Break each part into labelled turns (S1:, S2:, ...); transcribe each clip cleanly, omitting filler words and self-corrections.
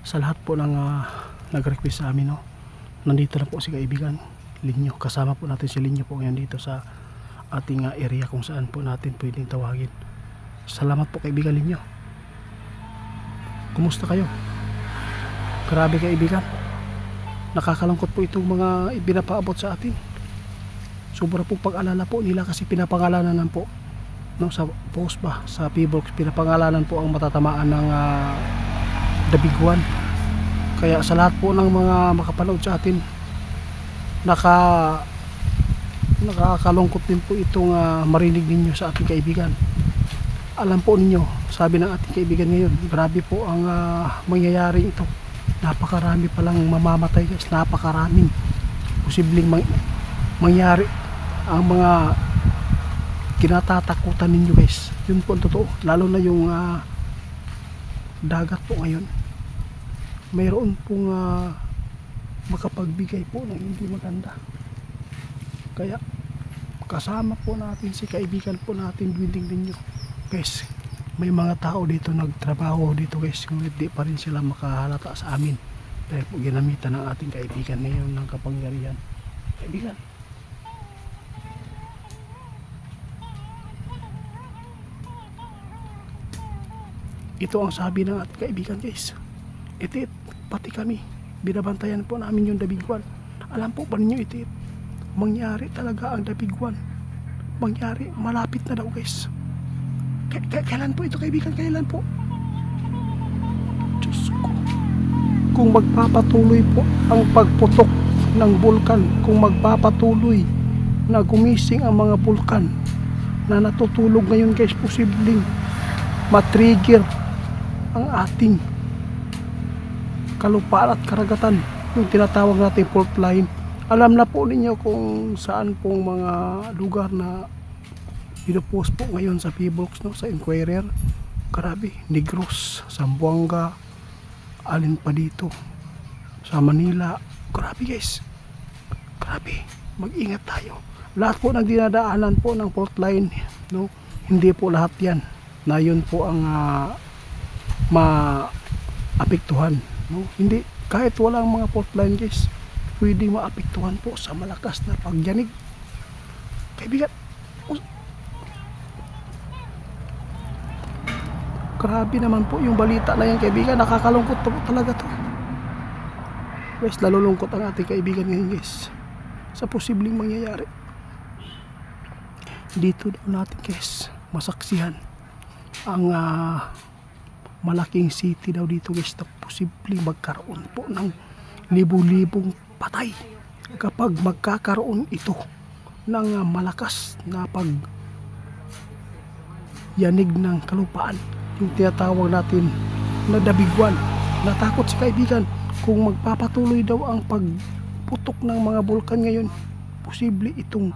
S1: Sa lahat po ng nag-request sa amin, no, nandito na po si kaibigan Linyo. Kasama po natin si Linyo po ngayon dito sa ating area kung saan po natin pwedeng tawagin. Salamat po kaibigan Linyo. Kumusta kayo? Grabe kaibigan, nakakalungkot po itong mga ibinapaabot sa atin. Sobra po pag-alala po nila kasi pinapangalanan po, no, sa post ba, sa P-box, pinapangalanan po ang matatamaan ng The Big One. Kaya sa lahat po ng mga makapanood sa atin, nakakalungkot din po itong marinig ninyo sa ating kaibigan. Alam po ninyo, sabi ng ating kaibigan ngayon, grabe po ang mangyayari ito. Napakarami palang mamamatay guys, napakaraming posibleng mangyari ang mga kinatatakutan ninyo guys. Yun po ang totoo, lalo na yung dagat po ngayon. Mayroon pong makapagbigay po ng hindi maganda. Kaya kasama po natin si kaibigan po natin Dwinding Linyo guys. May mga tao dito nagtrabaho dito guys, ngunit di pa rin sila makahalata sa amin dahil po ginamitan ng ating kaibigan ngayon ng kapangyarihan. Kaibigan, ito ang sabi ng ating kaibigan guys. Itit, pati kami, binabantayan po namin yung The Big One. Alam po ba ninyo Itit, mangyari talaga ang The Big One. Mangyari, malapit na daw guys. Kailan po ito kaibigan? Kailan po? Diyos ko. Kung magpapatuloy po ang pagputok ng bulkan, kung magpapatuloy na gumising ang mga bulkan na natutulog ngayon guys, posibleng matrigger ang ating kalupaan at karagatan, yung tinatawag natin fault line. Alam na po ninyo kung saan pong mga lugar na pinopost po ngayon sa P-box, no, sa Inquirer. Grabe, Negros, Zamboanga, alin pa dito sa Manila. Grabe guys, grabe, mag-ingat tayo. Lahat po ng dinadaanan po ng fault line, no, hindi po lahat yan na yun po ang maapektuhan, no? Hindi, kahit walang mga fault line guys, pwede maapektuhan po sa malakas na pagyanig. Kaibigan, grabe naman po yung balita na yan kaibigan. Nakakalungkot po talaga to guys. Lalulungkot ang ating kaibigan ngayon guys sa posibleng mangyayari dito daw natin guys. Masaksihan ang malaking city daw dito guys na posibleng magkaroon po ng libu-libong patay kapag magkakaroon ito ng malakas na pagyanig ng kalupaan, yung tinatawag natin na The Big One. Natakot si kaibigan kung magpapatuloy daw ang pagputok ng mga bulkan ngayon, posible itong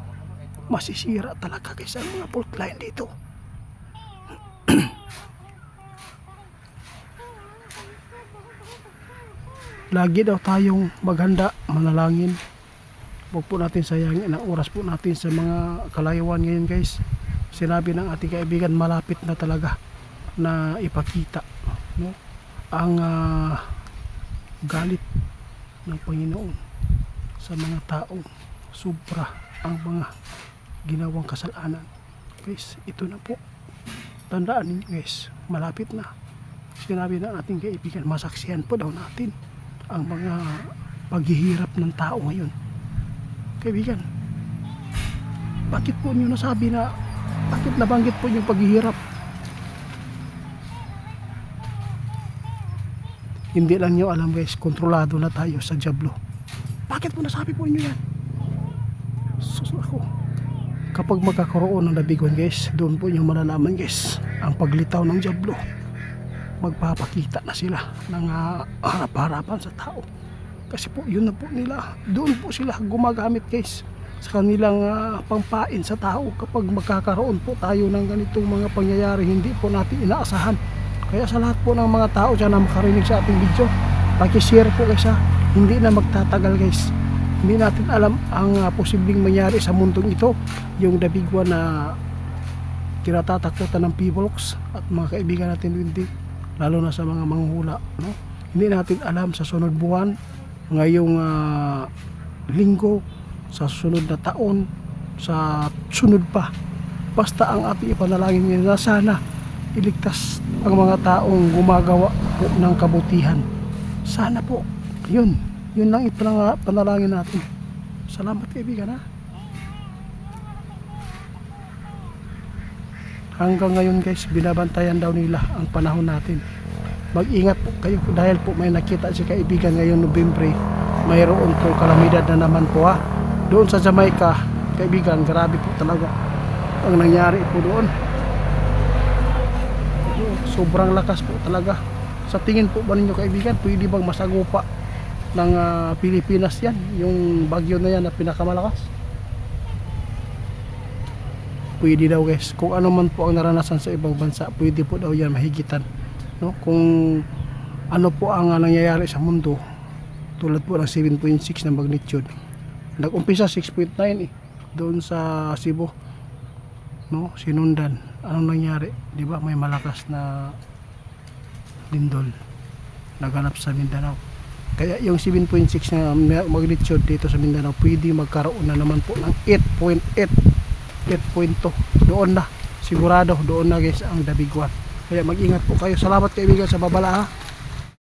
S1: masisira talaga guys ang mga fault line dito. Lagi daw tayong maghanda, manalangin. Huwag po natin sayangin ang oras po natin sa mga kalayuan ngayon guys. Sinabi ng ating kaibigan, malapit na talaga na ipakita, no, ang galit ng Panginoon sa mga taong sobra ang mga ginawang kasalanan guys. Ito na po, tandaan ninyo guys, malapit na. Sinabi ng ating kaibigan, masaksihan po daw natin ang mga paghihirap ng tao ngayon. Kaibigan, bakit po nyo nasabi na, bakit nabanggit po yung paghihirap? Hindi lang nyo alam guys, kontrolado na tayo sa Diablo. Bakit po nasabi po inyo yan? Sus ako, kapag magkakaroon ng The Big One guys, doon po yung malalaman guys ang paglitaw ng Diablo. Magpapakita na sila ng harap-harapan sa tao. Kasi po yun na po nila, doon po sila gumagamit guys sa kanilang pampain sa tao kapag magkakaroon po tayo ng ganitong mga pangyayari hindi po natin inaasahan. Kaya sa lahat po ng mga tao dyan na makarinig sa ating video, paki-share po guys ha. Hindi na magtatagal guys. Hindi natin alam ang posibleng mangyari sa mundong ito, yung The Big One na kinatatakutan ng P-box at mga kaibigan natin Dwinding, lalo na sa mga manghula, no? Hindi natin alam sa sunod buwan, ngayong linggo, sa sunod na taon, sa sunod pa. Basta ang ating ipanalangin ngayon na sana iligtas ang mga taong gumagawa po ng kabutihan. Sana po, yun lang ipanalangin natin. Salamat kaibigan ha. Hanggang ngayon guys, binabantayan daw nila ang panahon natin. Mag-ingat po kayo dahil po may nakita si kaibigan ngayong Nobyembre, mayroon po kalamidad na naman po ha. Doon sa Jamaica, kaibigan, grabe po talaga ang nangyari po doon. Sobrang lakas po talaga. Sa tingin po ba ninyo kaibigan, pwede bang masagupa ng Pilipinas yan, yung bagyo na yan na pinakamalakas? Pwede daw guys. Kung ano man po ang naranasan sa ibang bansa, pwede po daw yan mahigitan, no? Kung ano po ang nangyayari sa mundo, tulad po ng 7.6 na magnitude, nag-umpisa 6.9 doon sa Cebu, no? Sinundan. Anong nangyari? Di ba may malakas na lindol naganap sa Mindanao. Kaya yung 7.6 na magnitude dito sa Mindanao, pwede magkaroon na naman po ng 8.8, 8.2. Doon na, sigurado doon na guys ang dabiguan. Kaya mag-ingat po kayo. Salamat kaibigan sa babala ha.